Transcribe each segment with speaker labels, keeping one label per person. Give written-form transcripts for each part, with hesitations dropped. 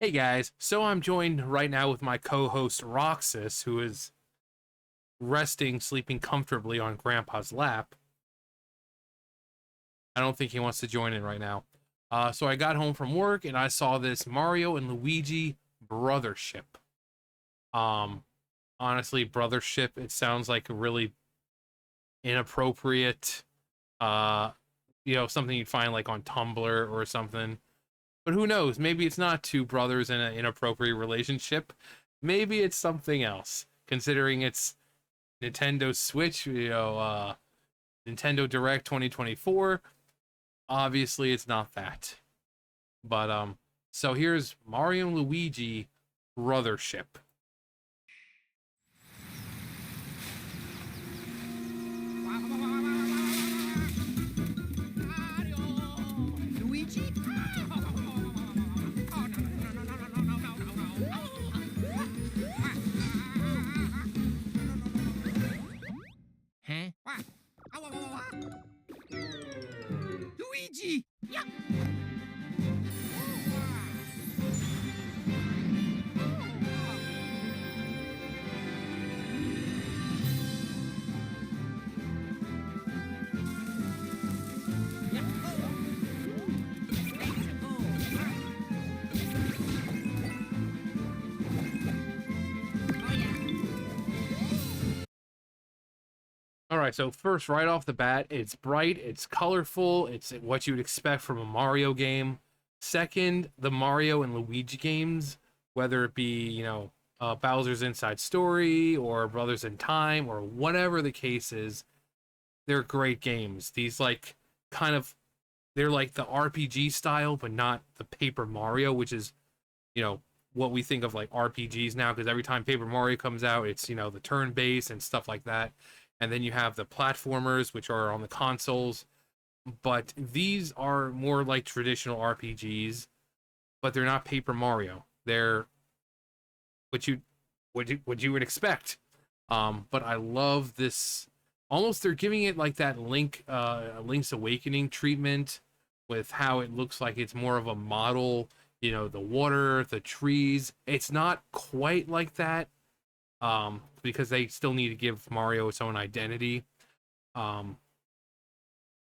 Speaker 1: Hey guys, so I'm joined right now with my co-host Roxas, who is resting, sleeping comfortably on Grandpa's lap. I don't think he wants to join in right now. So I got home from work and I saw this Mario and Luigi Brothership. Um, Honestly, Brothership, it sounds like a really inappropriate, uh, something you'd find like on Tumblr or something. But who knows? Maybe it's not two brothers in an inappropriate relationship. Maybe it's something else, considering it's Nintendo Switch, Nintendo Direct 2024. Obviously, it's not that. But so here's Mario and Luigi Brothership.
Speaker 2: Luigi? Huh? Luigi! Yeah.
Speaker 1: All right, so first, right off the bat, it's bright, it's colorful, it's what you'd expect from a Mario game. Second, the Mario and Luigi games, whether it be, Bowser's Inside Story or Brothers in Time or whatever the case is, they're great games. These, like, kind of, they're like the RPG style, but not the Paper Mario, which is, you know, what we think of like RPGs now, because every time Paper Mario comes out, it's, the turn based and stuff like that. And then you have the platformers, which are on the consoles. But these are more like traditional RPGs, but they're not Paper Mario. They're what you would expect. But I love this. Almost they're giving it like that Link's Awakening treatment, with how it looks like it's more of a model. The water, the trees. It's not quite like that, because they still need to give Mario its own identity. Um,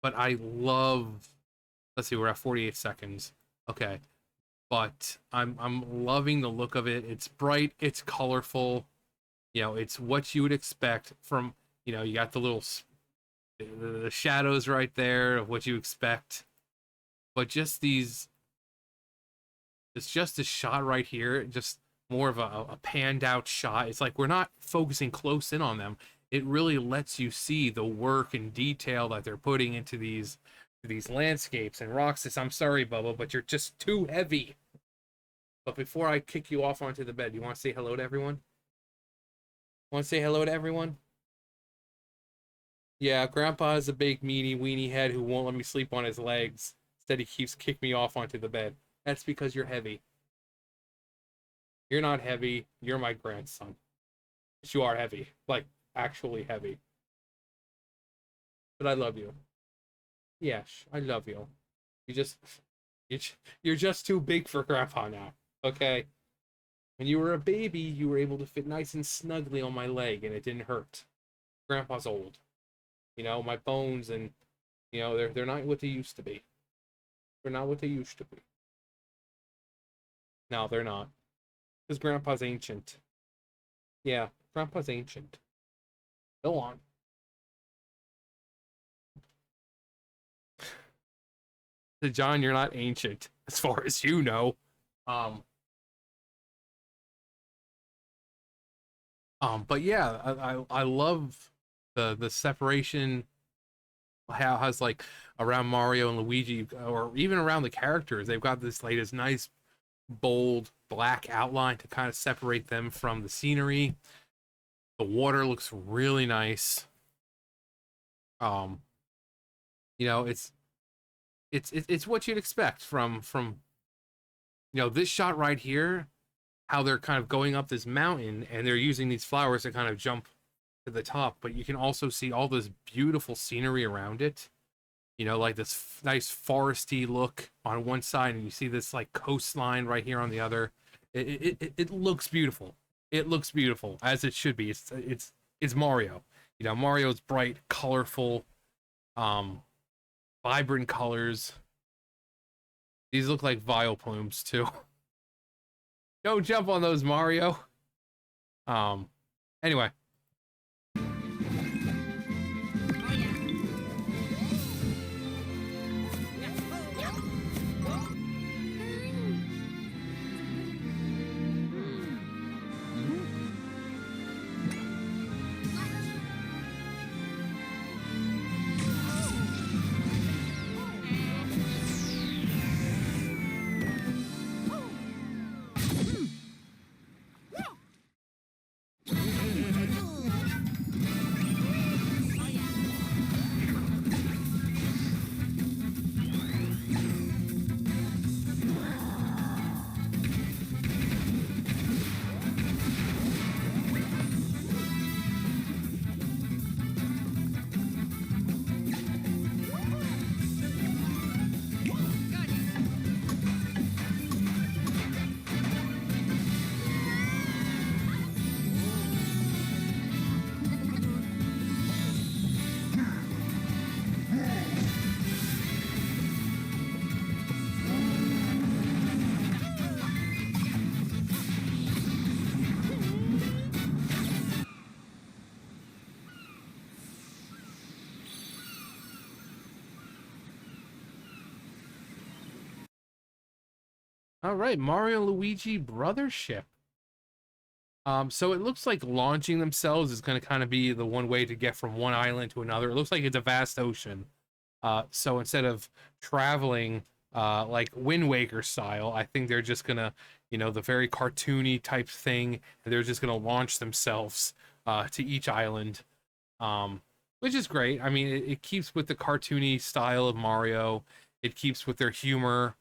Speaker 1: but I love. Let's see, we're at 48 seconds. Okay, but I'm loving the look of it. It's bright, it's colorful. It's what you would expect from. You got the little the shadows right there of what you expect, but just these. It's just a shot right here, just more of a panned out shot. It's like we're not focusing close in on them. It really lets you see the work and detail that they're putting into these landscapes. And Roxas, I'm sorry, Bubba, but you're just too heavy. But before I kick you off onto the bed, you want to say hello to everyone? Want to say hello to everyone? Yeah, Grandpa is a big meanie weenie head who won't let me sleep on his legs. Instead, he keeps kicking me off onto the bed. That's because you're heavy. You're not heavy. You're my grandson. But you are heavy. Like, actually heavy. But I love you. Yes, I love you. You just, you, you're just too big for Grandpa now. Okay? When you were a baby, you were able to fit nice and snugly on my leg and it didn't hurt. Grandpa's old. My bones and, they're not what they used to be. They're not what they used to be. No, they're not. Because Grandpa's ancient. Yeah, Grandpa's ancient. Go on. John, you're not ancient, as far as you know. Um, but yeah, I love the separation. How has like around Mario and Luigi, or even around the characters, they've got this nice bold black outline to kind of separate them from the scenery. The water looks really nice. Um, it's what you'd expect from this shot right here, how they're kind of going up this mountain and they're using these flowers to kind of jump to the top, but you can also see all this beautiful scenery around it. you know, like this nice foresty look on one side, and you see this like coastline right here on the other. It looks beautiful. It looks beautiful, as it should be. It's Mario. You know, Mario's bright, colorful, um, vibrant colors. These look like Vileplumes too. Don't jump on those, Mario. Um, anyway, all right, Mario and Luigi Brothership. So it looks like launching themselves is going to kind of be the one way to get from one island to another. It looks like it's a vast ocean. So instead of traveling like Wind Waker style, I think they're just gonna, you know, the very cartoony type thing, and they're just gonna launch themselves to each island, which is great. I mean, it keeps with the cartoony style of Mario. It keeps with their humor.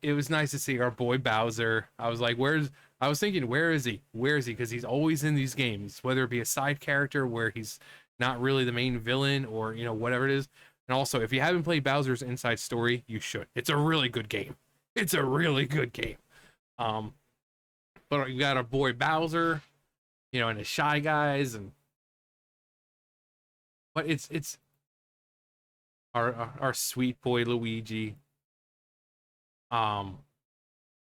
Speaker 1: It was nice to see our boy Bowser. I was like, where's? I was thinking, where is he? Where is he? Because he's always in these games, whether it be a side character where he's not really the main villain, or you know whatever it is. And also, if you haven't played Bowser's Inside Story, you should. It's a really good game. It's a really good game. Um, but you got our boy Bowser, you know, and the Shy Guys, and but it's our sweet boy Luigi. Um,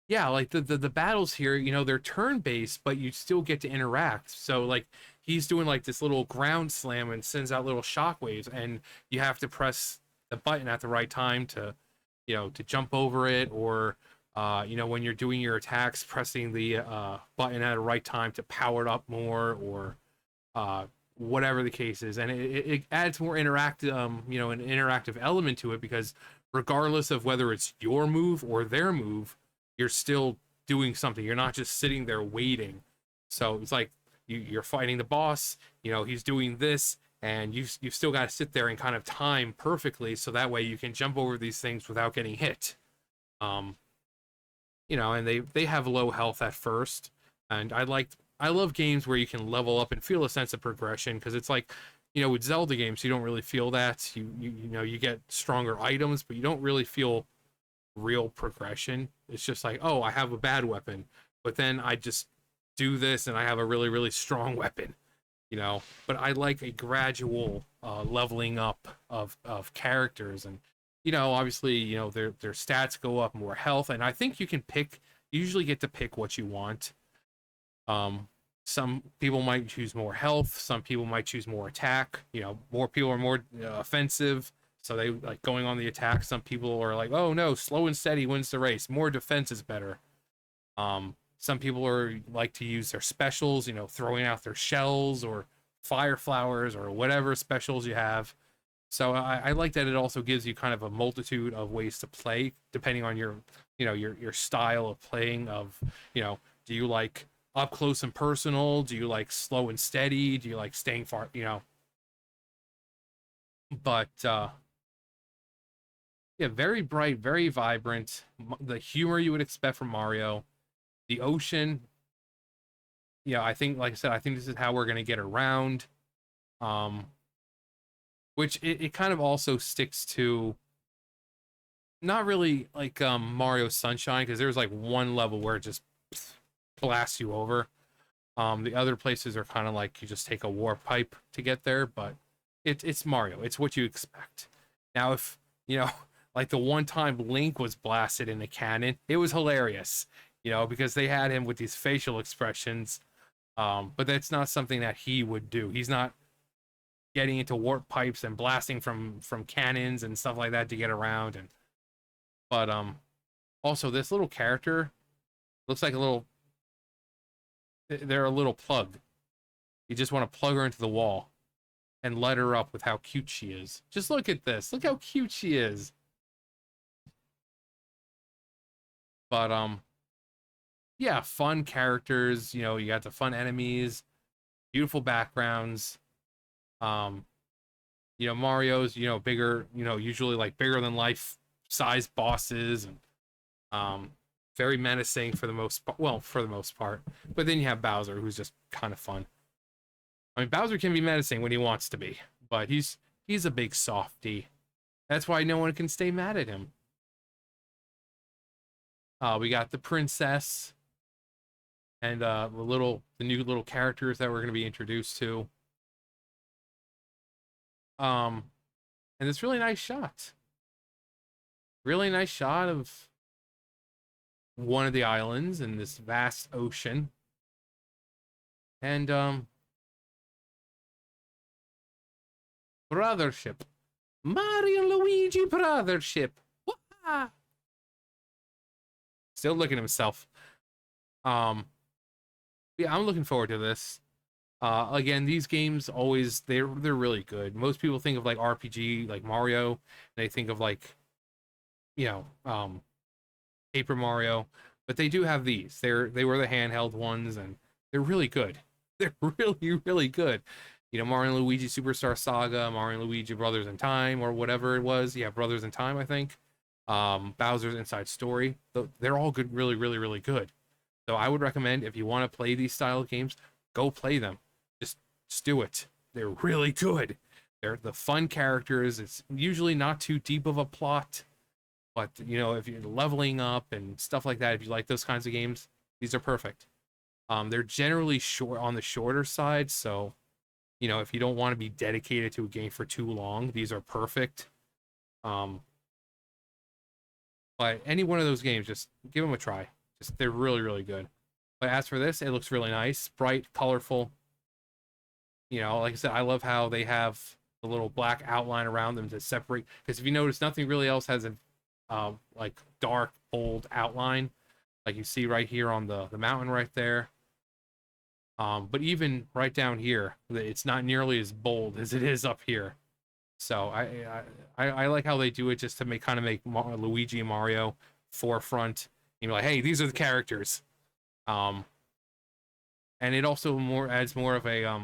Speaker 1: yeah, like the battles here, you know, they're turn based, but you still get to interact. So like he's doing like this little ground slam and sends out little shockwaves, and you have to press the button at the right time to, you know, to jump over it, or you know, when you're doing your attacks, pressing the button at the right time to power it up more, or uh, whatever the case is. And it adds more interactive, you know, an interactive element to it, because regardless of whether it's your move or their move, you're still doing something. You're not just sitting there waiting. So it's like you're fighting the boss, you know, he's doing this, and you've still got to sit there and kind of time perfectly, so that way you can jump over these things without getting hit. Um, you know, and they have low health at first, and I love games where you can level up and feel a sense of progression, because it's like, you know, with Zelda games you don't really feel that. You know, you get stronger items, but you don't really feel real progression. It's just like, oh, I have a bad weapon, but then I just do this and I have a really really strong weapon, you know. But I like a gradual leveling up of characters, and you know, obviously, you know, their stats go up, more health, and I think you can pick. You usually get to pick what you want. Um, some people might choose more health. Some people might choose more attack. You know, more people are more offensive, so they like going on the attack. Some people are like, oh no, slow and steady wins the race. More defense is better. Some people are like to use their specials. You know, throwing out their shells or fire flowers or whatever specials you have. So I like that it also gives you kind of a multitude of ways to play depending on your, you know, your style of playing. Of, you know, do you like up close and personal? Do you like slow and steady? Do you like staying far? You know, but yeah, very bright, very vibrant. The humor you would expect from Mario. The ocean. Yeah, I think, like I said, I think this is how we're gonna get around. Um, which it kind of also sticks to not really like Mario Sunshine, because there's like one level where it just blasts you over. The other places are kind of like you just take a warp pipe to get there, but it's Mario. It's what you expect. Now, if you know, like the one time Link was blasted in the cannon, it was hilarious. Because they had him with these facial expressions. But that's not something that he would do. He's not getting into warp pipes and blasting from cannons and stuff like that to get around. But also this little character looks like a little. They're a little plug. You just want to plug her into the wall and let her up with how cute she is. Just look at this. Look how cute she is. But yeah, fun characters. You got the fun enemies, beautiful backgrounds. Um, Mario's, bigger, usually like bigger than life size bosses, and very menacing for the most part. Well, for the most part. But then you have Bowser, who's just kind of fun. I mean, Bowser can be menacing when he wants to be, but he's a big softy. That's why no one can stay mad at him. We got the princess and the new little characters that we're going to be introduced to. And this really nice shot. Really nice shot of one of the islands in this vast ocean. And Brothership. Mario and Luigi Brothership. Wah! Still looking at himself. Yeah, I'm looking forward to this. Again, these games always they're really good. Most people think of like RPG, like Mario. They think of like, Paper Mario, but they do have these. They were the handheld ones, and they're really good. They're really really good. Mario and Luigi Superstar Saga, Mario and Luigi Brothers in Time, or whatever it was. Yeah, Brothers in Time, I think. Bowser's Inside Story. They're all good, really really really good. So I would recommend, if you want to play these style of games, go play them. Just do it. They're really good. They're the fun characters. It's usually not too deep of a plot, but if you're leveling up and stuff like that, if you like those kinds of games, these are perfect. They're generally short, on the shorter side, so if you don't want to be dedicated to a game for too long, these are perfect. But any one of those games, just give them a try. They're really really good. But as for this, it looks really nice, bright, colorful. Like I said, I love how they have the little black outline around them to separate. Because if you notice, nothing really else has a like dark, bold outline, like you see right here on the mountain right there. But even right down here, it's not nearly as bold as it is up here. So I like how they do it, just to make Luigi and Mario forefront. You're like, hey, these are the characters. And it also adds more of a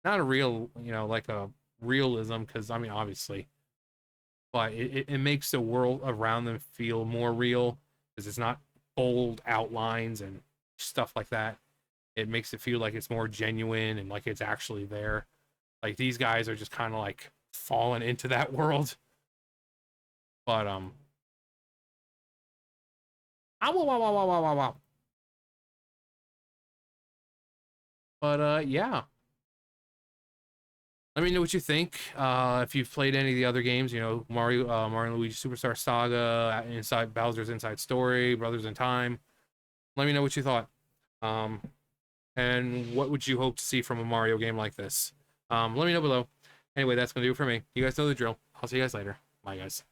Speaker 1: not a real, like a realism, because I mean, obviously, but it makes the world around them feel more real, because it's not bold outlines and stuff like that. It makes it feel like it's more genuine and like it's actually there. Like these guys are just kind of like falling into that world. But ow, wow, wow, wow, wow, wow, wow. But yeah. Let me know what you think. If you've played any of the other games, Mario and Luigi Superstar Saga, Inside Bowser's Inside Story, Brothers in Time. Let me know what you thought. And what would you hope to see from a Mario game like this? Let me know below. Anyway, that's gonna do it for me. You guys know the drill. I'll see you guys later. Bye, guys.